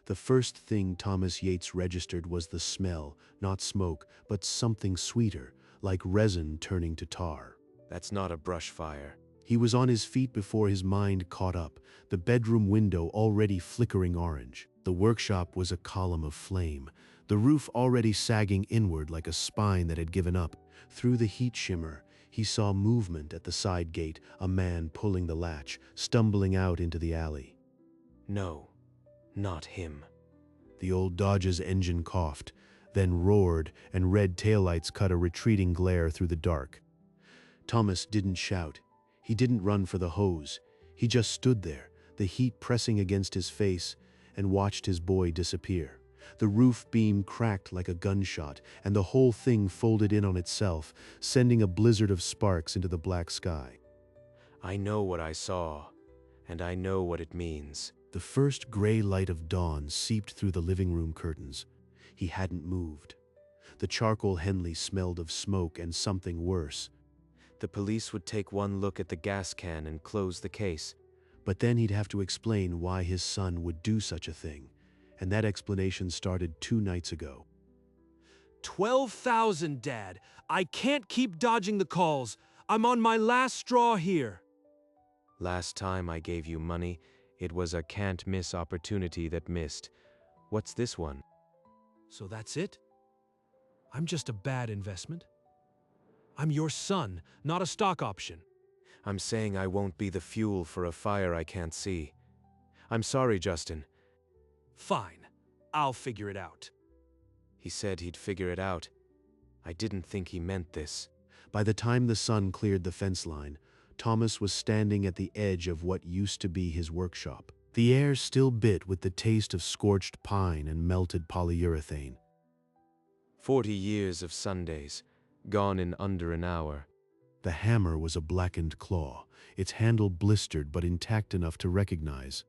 The first thing Thomas Yates registered was the smell, not smoke, but something sweeter, like resin turning to tar. That's not a brush fire. He was on his feet before his mind caught up, the bedroom window already flickering orange. The workshop was a column of flame, the roof already sagging inward like a spine that had given up. Through the heat shimmer, he saw movement at the side gate, a man pulling the latch, stumbling out into the alley. No, not him. The old Dodge's engine coughed, then roared, and red taillights cut a retreating glare through the dark. Thomas didn't shout. He didn't run for the hose. He just stood there, the heat pressing against his face, and watched his boy disappear. The roof beam cracked like a gunshot, and the whole thing folded in on itself, sending a blizzard of sparks into the black sky. I know what I saw, and I know what it means. The first gray light of dawn seeped through the living room curtains. He hadn't moved. The charcoal Henley smelled of smoke and something worse. The police would take one look at the gas can and close the case. But then he'd have to explain why his son would do such a thing, and that explanation started 2 nights ago. 12,000, Dad. I can't keep dodging the calls. I'm on my last straw here. Last time I gave you money, it was a can't-miss opportunity that missed. What's this one? So that's it? I'm just a bad investment? I'm your son, not a stock option. I'm saying I won't be the fuel for a fire I can't see. I'm sorry, Justin. Fine. I'll figure it out. He said he'd figure it out. I didn't think he meant this. By the time the sun cleared the fence line, Thomas was standing at the edge of what used to be his workshop. The air still bit with the taste of scorched pine and melted polyurethane. 40 years of Sundays, gone in under an hour. The hammer was a blackened claw, its handle blistered but intact enough to recognize.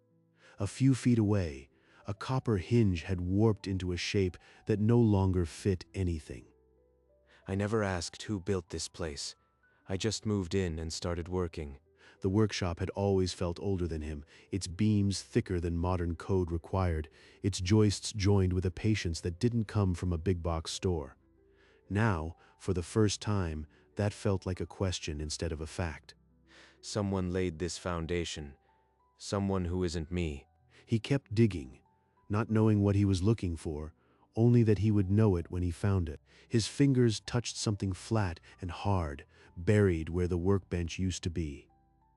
A few feet away, a copper hinge had warped into a shape that no longer fit anything. I never asked who built this place. I just moved in and started working. The workshop had always felt older than him, its beams thicker than modern code required, its joists joined with a patience that didn't come from a big-box store. Now, for the first time, that felt like a question instead of a fact. Someone laid this foundation. Someone who isn't me. He kept digging, not knowing what he was looking for, only that he would know it when he found it. His fingers touched something flat and hard, buried where the workbench used to be.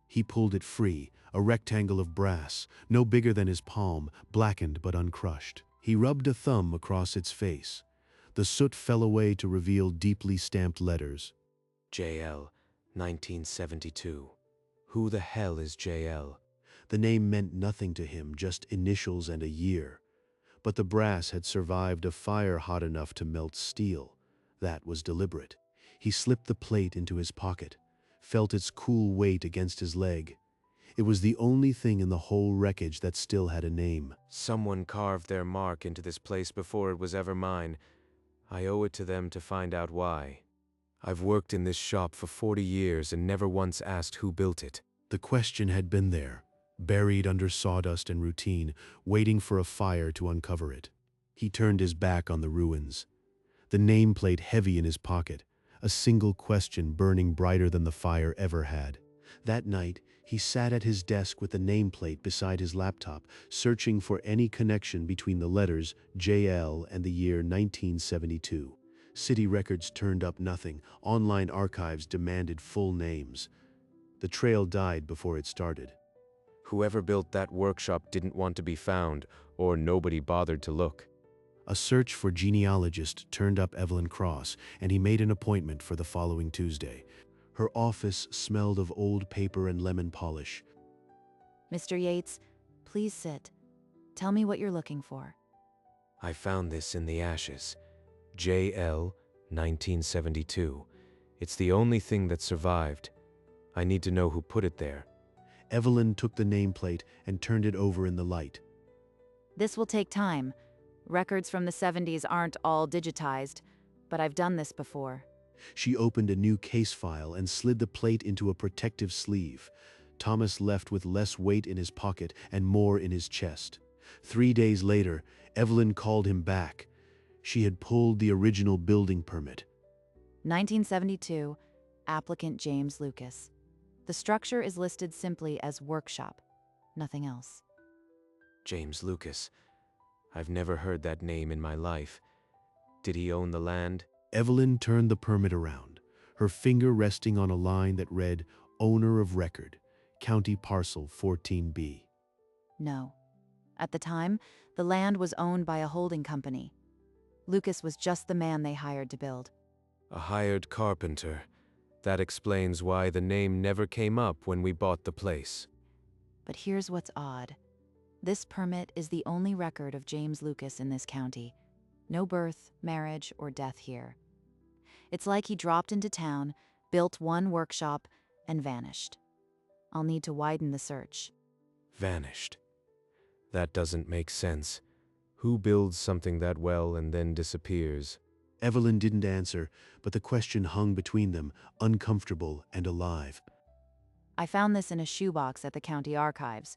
He pulled it free, a rectangle of brass, no bigger than his palm, blackened but uncrushed. He rubbed a thumb across its face. The soot fell away to reveal deeply stamped letters. JL, 1972. Who the hell is JL? The name meant nothing to him, just initials and a year. But the brass had survived a fire hot enough to melt steel. That was deliberate. He slipped the plate into his pocket, felt its cool weight against his leg. It was the only thing in the whole wreckage that still had a name. Someone carved their mark into this place before it was ever mine. I owe it to them to find out why. I've worked in this shop for 40 years and never once asked who built it. The question had been there, buried under sawdust and routine, waiting for a fire to uncover it. He turned his back on the ruins. The nameplate heavy in his pocket, a single question burning brighter than the fire ever had. That night, he sat at his desk with the nameplate beside his laptop, searching for any connection between the letters JL and the year 1972. City records turned up nothing. Online archives demanded full names. The trail died before it started. Whoever built that workshop didn't want to be found, or nobody bothered to look. A search for genealogist turned up Evelyn Cross, and he made an appointment for the following Tuesday. Her office smelled of old paper and lemon polish. Mr. Yates, please sit. Tell me what you're looking for. I found this in the ashes. JL, 1972. It's the only thing that survived. I need to know who put it there. Evelyn took the nameplate and turned it over in the light. This will take time. Records from the 70s aren't all digitized, but I've done this before. She opened a new case file and slid the plate into a protective sleeve. Thomas left with less weight in his pocket and more in his chest. 3 days later, Evelyn called him back. She had pulled the original building permit. 1972, applicant James Lucas. The structure is listed simply as workshop, nothing else. James Lucas. I've never heard that name in my life. Did he own the land? Evelyn turned the permit around, her finger resting on a line that read, Owner of Record, County Parcel 14B. No. At the time, the land was owned by a holding company. Lucas was just the man they hired to build. A hired carpenter. That explains why the name never came up when we bought the place. But here's what's odd. This permit is the only record of James Lucas in this county. No birth, marriage, or death here. It's like he dropped into town, built one workshop, and vanished. I'll need to widen the search. Vanished. That doesn't make sense. Who builds something that well and then disappears? Evelyn didn't answer, but the question hung between them, uncomfortable and alive. I found this in a shoebox at the county archives.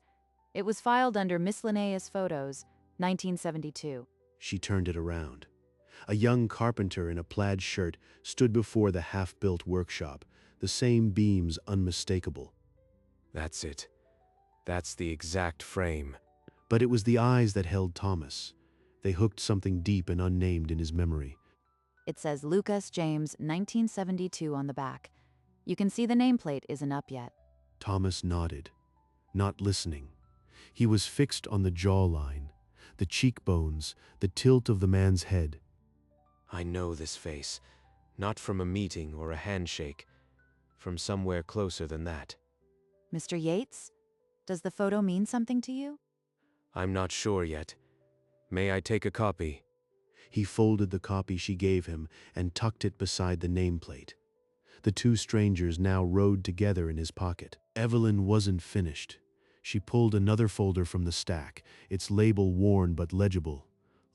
It was filed under Miscellaneous Photos, 1972. She turned it around. A young carpenter in a plaid shirt stood before the half-built workshop, the same beams unmistakable. That's it. That's the exact frame. But it was the eyes that held Thomas. They hooked something deep and unnamed in his memory. It says Lucas James, 1972 on the back. You can see the nameplate isn't up yet. Thomas nodded, not listening. He was fixed on the jawline, the cheekbones, the tilt of the man's head. I know this face. Not from a meeting or a handshake. From somewhere closer than that. Mr. Yates, does the photo mean something to you? I'm not sure yet. May I take a copy? He folded the copy she gave him and tucked it beside the nameplate. The two strangers now rode together in his pocket. Evelyn wasn't finished. She pulled another folder from the stack, its label worn but legible.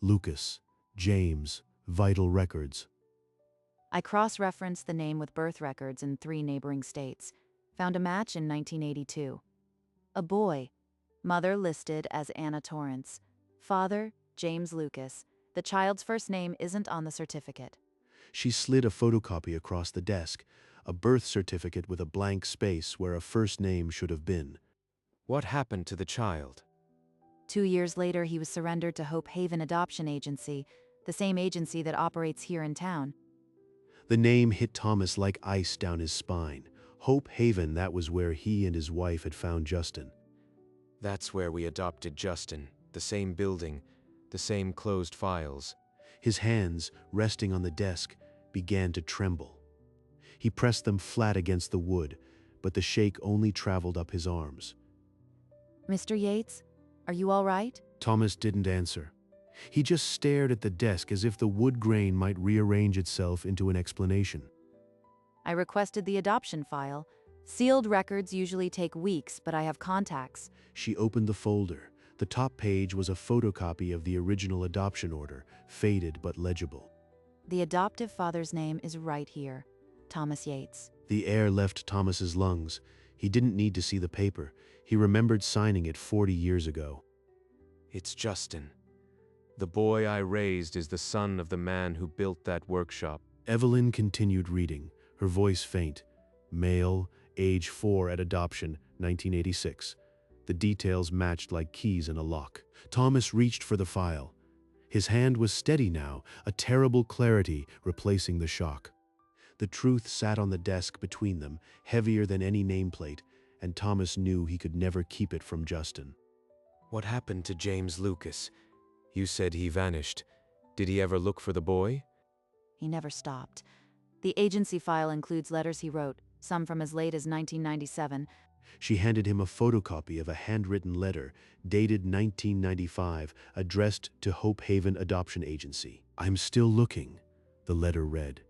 Lucas, James, Vital Records. I cross-referenced the name with birth records in 3 neighboring states. Found a match in 1982. A boy. Mother listed as Anna Torrance. Father, James Lucas. The child's first name isn't on the certificate. She slid a photocopy across the desk, a birth certificate with a blank space where a first name should have been. What happened to the child? 2 years later, he was surrendered to Hope Haven Adoption Agency, the same agency that operates here in town. The name hit Thomas like ice down his spine. Hope Haven, that was where he and his wife had found Justin. That's where we adopted Justin. The same building, the same closed files. His hands, resting on the desk, began to tremble. He pressed them flat against the wood, but the shake only traveled up his arms. Mr. Yates, are you all right? Thomas didn't answer. He just stared at the desk as if the wood grain might rearrange itself into an explanation. I requested the adoption file. Sealed records usually take weeks, but I have contacts. She opened the folder. The top page was a photocopy of the original adoption order, faded but legible. The adoptive father's name is right here, Thomas Yates. The air left Thomas's lungs. He didn't need to see the paper. He remembered signing it 40 years ago. It's Justin. The boy I raised is the son of the man who built that workshop. Evelyn continued reading, her voice faint. Male, age 4 at adoption, 1986. The details matched like keys in a lock. Thomas reached for the file. His hand was steady now, a terrible clarity replacing the shock. The truth sat on the desk between them, heavier than any nameplate, and Thomas knew he could never keep it from Justin. What happened to James Lucas? You said he vanished. Did he ever look for the boy? He never stopped. The agency file includes letters he wrote, some from as late as 1997. She handed him a photocopy of a handwritten letter, dated 1995, addressed to Hope Haven Adoption Agency. I'm still looking, the letter read.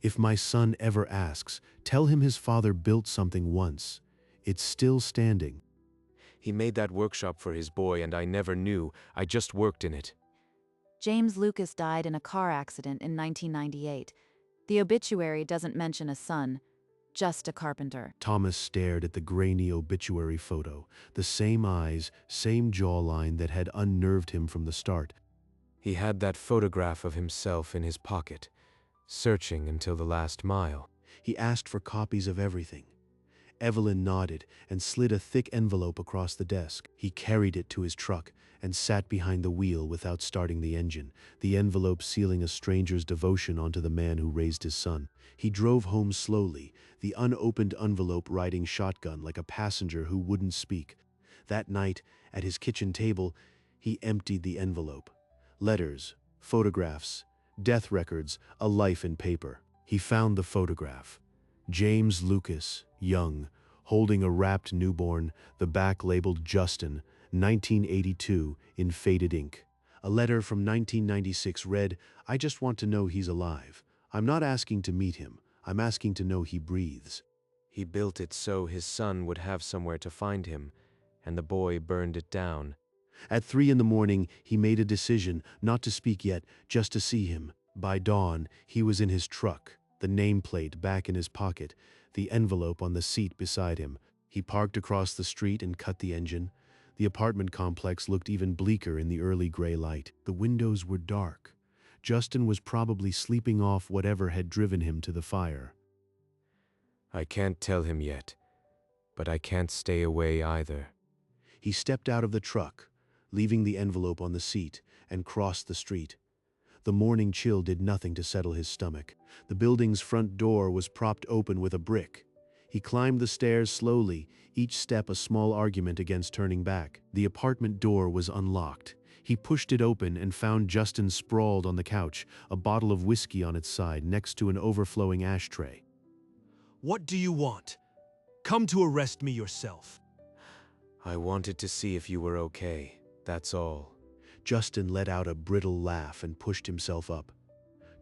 If my son ever asks, tell him his father built something once. It's still standing. He made that workshop for his boy and I never knew. I just worked in it. James Lucas died in a car accident in 1998. The obituary doesn't mention a son. Just a carpenter. Thomas stared at the grainy obituary photo, the same eyes, same jawline that had unnerved him from the start. He had that photograph of himself in his pocket, searching until the last mile. He asked for copies of everything. Evelyn nodded and slid a thick envelope across the desk. He carried it to his truck and sat behind the wheel without starting the engine, the envelope sealing a stranger's devotion onto the man who raised his son. He drove home slowly, the unopened envelope riding shotgun like a passenger who wouldn't speak. That night, at his kitchen table, he emptied the envelope. Letters, photographs, death records, a life in paper. He found the photograph. James Lucas, young, holding a wrapped newborn, the back labeled Justin, 1982, in faded ink. A letter from 1996 read, "I just want to know he's alive. I'm not asking to meet him. I'm asking to know he breathes." He built it so his son would have somewhere to find him, and the boy burned it down. At 3 in the morning, he made a decision not to speak yet, just to see him. By dawn, he was in his truck, the nameplate back in his pocket, the envelope on the seat beside him. He parked across the street and cut the engine. The apartment complex looked even bleaker in the early gray light. The windows were dark. Justin was probably sleeping off whatever had driven him to the fire. I can't tell him yet, but I can't stay away either. He stepped out of the truck, leaving the envelope on the seat, and crossed the street. The morning chill did nothing to settle his stomach. The building's front door was propped open with a brick. He climbed the stairs slowly, each step a small argument against turning back. The apartment door was unlocked. He pushed it open and found Justin sprawled on the couch, a bottle of whiskey on its side next to an overflowing ashtray. What do you want? Come to arrest me yourself. I wanted to see if you were okay, that's all. Justin let out a brittle laugh and pushed himself up.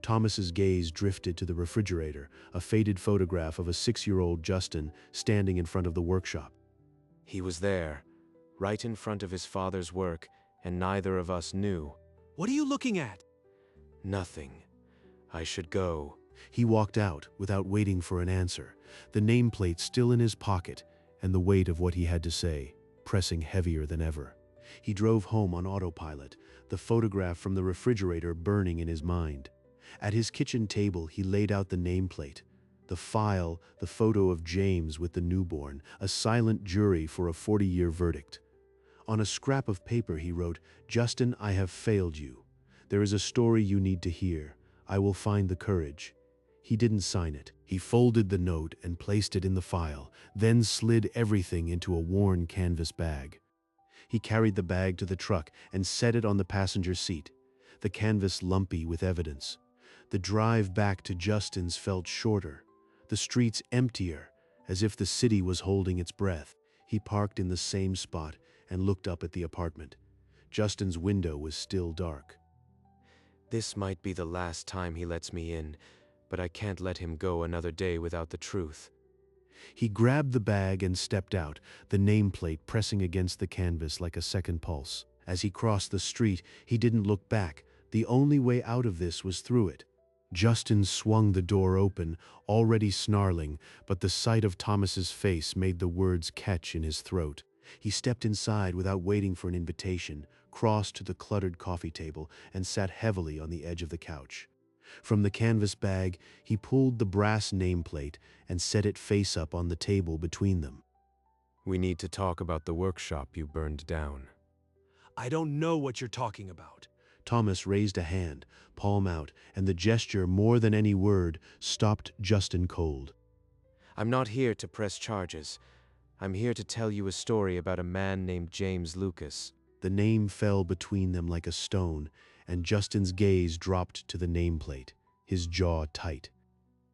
Thomas's gaze drifted to the refrigerator, a faded photograph of a 6-year-old Justin standing in front of the workshop. He was there, right in front of his father's work, and neither of us knew. What are you looking at? Nothing. I should go. He walked out without waiting for an answer, the nameplate still in his pocket and the weight of what he had to say pressing heavier than ever. He drove home on autopilot, the photograph from the refrigerator burning in his mind. At his kitchen table, he laid out the nameplate, the file, the photo of James with the newborn, a silent jury for a 40-year verdict. On a scrap of paper he wrote, "Justin, I have failed you. There is a story you need to hear. I will find the courage." He didn't sign it. He folded the note and placed it in the file, then slid everything into a worn canvas bag. He carried the bag to the truck and set it on the passenger seat, the canvas lumpy with evidence. The drive back to Justin's felt shorter, the streets emptier, as if the city was holding its breath. He parked in the same spot and looked up at the apartment. Justin's window was still dark. This might be the last time he lets me in, but I can't let him go another day without the truth. He grabbed the bag and stepped out, the nameplate pressing against the canvas like a second pulse. As he crossed the street, he didn't look back. The only way out of this was through it. Justin swung the door open, already snarling, but the sight of Thomas's face made the words catch in his throat. He stepped inside without waiting for an invitation, crossed to the cluttered coffee table, and sat heavily on the edge of the couch. From the canvas bag, he pulled the brass nameplate and set it face up on the table between them. We need to talk about the workshop you burned down. I don't know what you're talking about. Thomas raised a hand, palm out, and the gesture, more than any word, stopped Justin cold. I'm not here to press charges. I'm here to tell you a story about a man named James Lucas. The name fell between them like a stone, and Justin's gaze dropped to the nameplate, his jaw tight.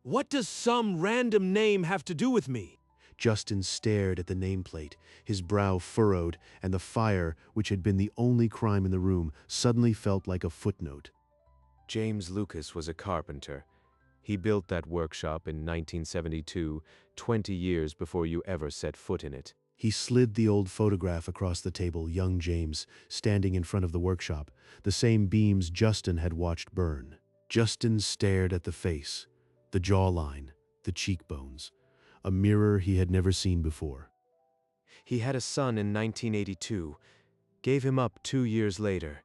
What does some random name have to do with me? Justin stared at the nameplate, his brow furrowed, and the fire, which had been the only crime in the room, suddenly felt like a footnote. James Lucas was a carpenter. He built that workshop in 1972, 20 years before you ever set foot in it. He slid the old photograph across the table, young James, standing in front of the workshop, the same beams Justin had watched burn. Justin stared at the face, the jawline, the cheekbones. a mirror he had never seen before. He had a son in 1982, gave him up 2 years later.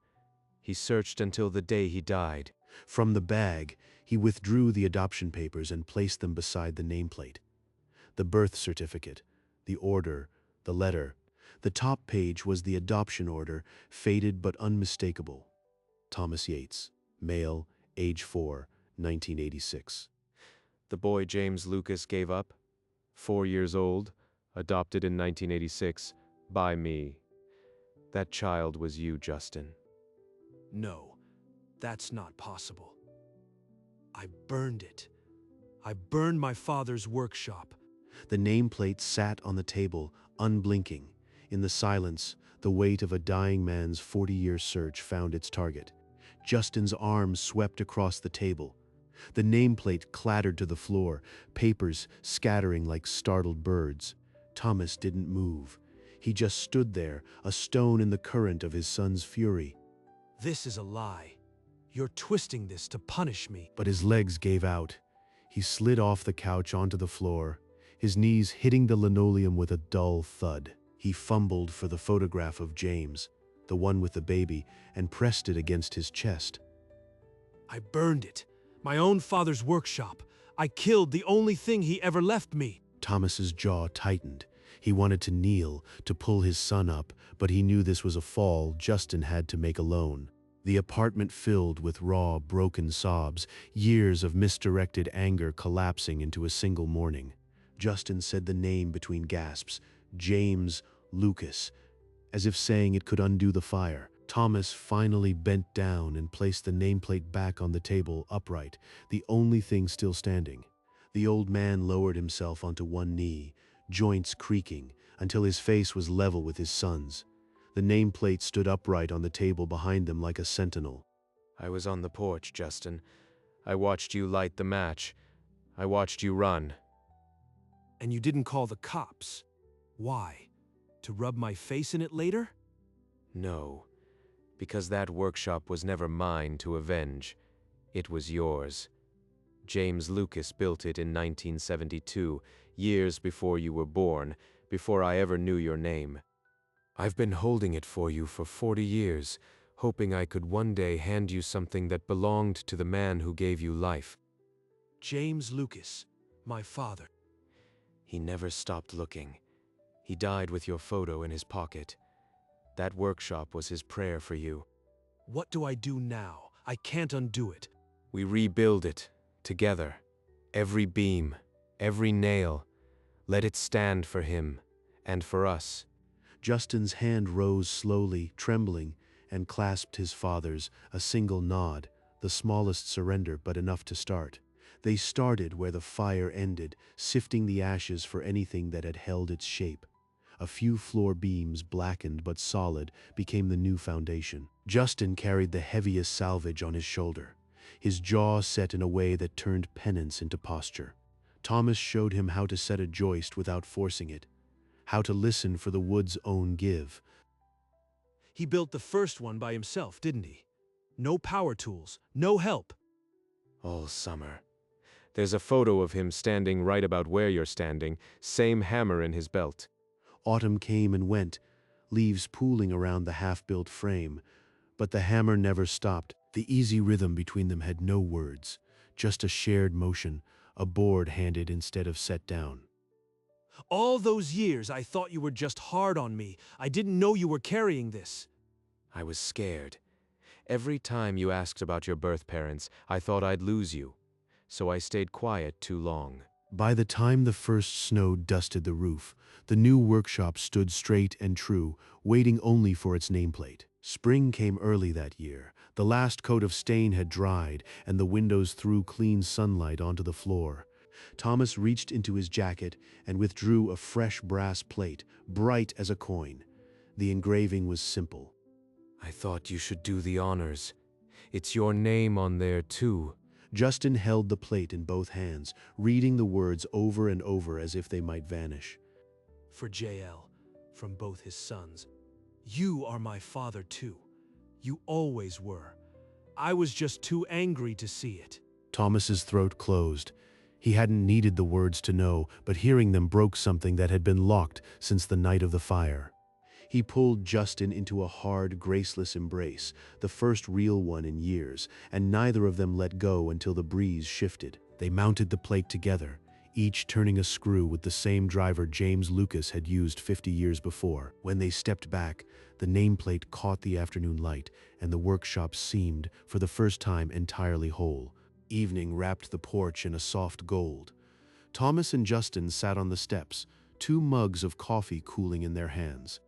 He searched until the day he died. From the bag, he withdrew the adoption papers and placed them beside the nameplate. The birth certificate, the order, the letter. The top page was the adoption order, faded but unmistakable. Thomas Yates, male, age 4, 1986. The boy James Lucas gave up, 4 years old, adopted in 1986, by me. That child was you, Justin. No, that's not possible. I burned it. I burned my father's workshop. The nameplate sat on the table, unblinking. In the silence, the weight of a dying man's 40-year search found its target. Justin's arms swept across the table. The nameplate clattered to the floor, papers scattering like startled birds. Thomas didn't move. He just stood there, a stone in the current of his son's fury. This is a lie. You're twisting this to punish me. But his legs gave out. He slid off the couch onto the floor, his knees hitting the linoleum with a dull thud. He fumbled for the photograph of James, the one with the baby, and pressed it against his chest. I burned it. My own father's workshop. I killed the only thing he ever left me. Thomas's jaw tightened. He wanted to kneel, to pull his son up, but he knew this was a fall Justin had to make alone. The apartment filled with raw, broken sobs, years of misdirected anger collapsing into a single morning. Justin said the name between gasps, James Lucas, as if saying it could undo the fire. Thomas finally bent down and placed the nameplate back on the table upright, the only thing still standing. The old man lowered himself onto one knee, joints creaking, until his face was level with his son's. The nameplate stood upright on the table behind them like a sentinel. I was on the porch, Justin. I watched you light the match. I watched you run. And you didn't call the cops. Why? To rub my face in it later? No, because that workshop was never mine to avenge. It was yours. James Lucas built it in 1972, years before you were born, before I ever knew your name. I've been holding it for you for 40 years, hoping I could one day hand you something that belonged to the man who gave you life. James Lucas, my father. He never stopped looking. He died with your photo in his pocket. That workshop was his prayer for you. What do I do now? I can't undo it. We rebuild it, together. Every beam, every nail. Let it stand for him, and for us. Justin's hand rose slowly, trembling, and clasped his father's, a single nod, the smallest surrender but enough to start. They started where the fire ended, sifting the ashes for anything that had held its shape. A few floor beams, blackened but solid, became the new foundation. Justin carried the heaviest salvage on his shoulder, his jaw set in a way that turned penance into posture. Thomas showed him how to set a joist without forcing it, how to listen for the wood's own give. He built the first one by himself, didn't he? No power tools, no help. All summer. There's a photo of him standing right about where you're standing, same hammer in his belt. Autumn came and went, leaves pooling around the half-built frame, but the hammer never stopped. The easy rhythm between them had no words, just a shared motion, a board handed instead of set down. All those years I thought you were just hard on me. I didn't know you were carrying this. I was scared. Every time you asked about your birth parents, I thought I'd lose you. So I stayed quiet too long. By the time the first snow dusted the roof, the new workshop stood straight and true, waiting only for its nameplate. Spring came early that year. The last coat of stain had dried, and the windows threw clean sunlight onto the floor. Thomas reached into his jacket and withdrew a fresh brass plate, bright as a coin. The engraving was simple. I thought you should do the honors. It's your name on there, too. Justin held the plate in both hands, reading the words over and over as if they might vanish. For JL, from both his sons. You are my father, too. You always were. I was just too angry to see it. Thomas's throat closed. He hadn't needed the words to know, but hearing them broke something that had been locked since the night of the fire. He pulled Justin into a hard, graceless embrace, the first real one in years, and neither of them let go until the breeze shifted. They mounted the plate together, each turning a screw with the same driver James Lucas had used 50 years before. When they stepped back, the nameplate caught the afternoon light, and the workshop seemed, for the first time, entirely whole. Evening wrapped the porch in a soft gold. Thomas and Justin sat on the steps, 2 mugs of coffee cooling in their hands.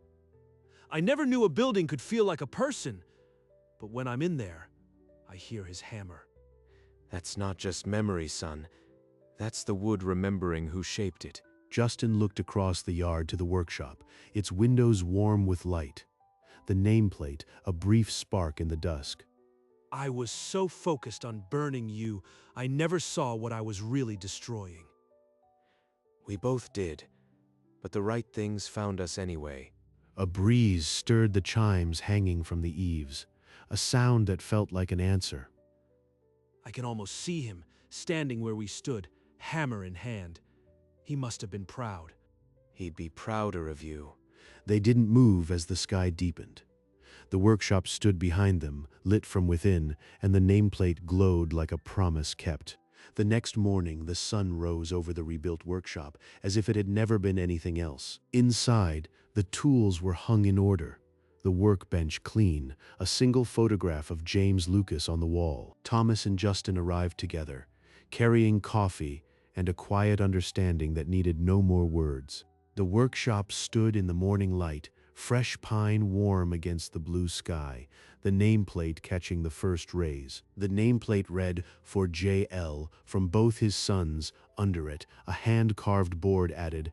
I never knew a building could feel like a person, but when I'm in there, I hear his hammer. That's not just memory, son. That's the wood remembering who shaped it. Justin looked across the yard to the workshop, its windows warm with light. The nameplate, a brief spark in the dusk. I was so focused on burning you, I never saw what I was really destroying. We both did, but the right things found us anyway. A breeze stirred the chimes hanging from the eaves, a sound that felt like an answer. I can almost see him, standing where we stood, hammer in hand. He must have been proud. He'd be prouder of you. They didn't move as the sky deepened. The workshop stood behind them, lit from within, and the nameplate glowed like a promise kept. The next morning, the sun rose over the rebuilt workshop as if it had never been anything else. Inside, the tools were hung in order, the workbench clean, a single photograph of James Lucas on the wall. Thomas and Justin arrived together, carrying coffee and a quiet understanding that needed no more words. The workshop stood in the morning light, fresh pine warm against the blue sky, the nameplate catching the first rays. The nameplate read, "For J.L." from both his sons. Under it, a hand-carved board added,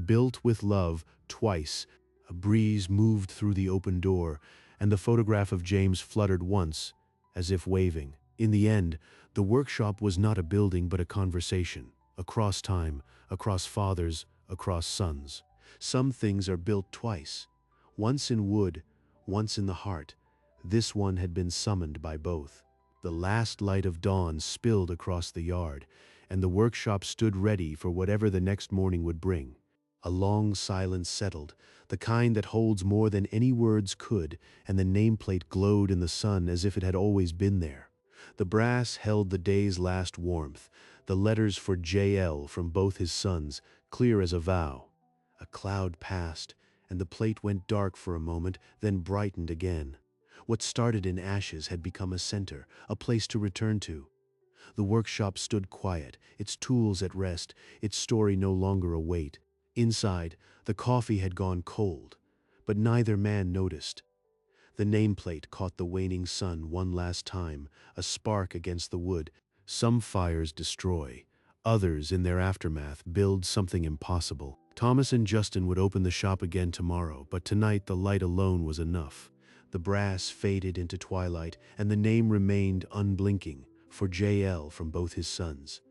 "Built with love, twice." A breeze moved through the open door, and the photograph of James fluttered once, as if waving. In the end, the workshop was not a building but a conversation, across time, across fathers, across sons. Some things are built twice, once in wood, once in the heart. This one had been summoned by both. The last light of dawn spilled across the yard, and the workshop stood ready for whatever the next morning would bring. A long silence settled, the kind that holds more than any words could, and the nameplate glowed in the sun as if it had always been there. The brass held the day's last warmth, the letters for J.L. from both his sons, clear as a vow. A cloud passed, and the plate went dark for a moment, then brightened again. What started in ashes had become a center, a place to return to. The workshop stood quiet, its tools at rest, its story no longer a weight. Inside, the coffee had gone cold, but neither man noticed. The nameplate caught the waning sun one last time, a spark against the wood. Some fires destroy, others, in their aftermath, build something impossible. Thomas and Justin would open the shop again tomorrow, but tonight the light alone was enough. The brass faded into twilight, and the name remained unblinking, for J.L. from both his sons.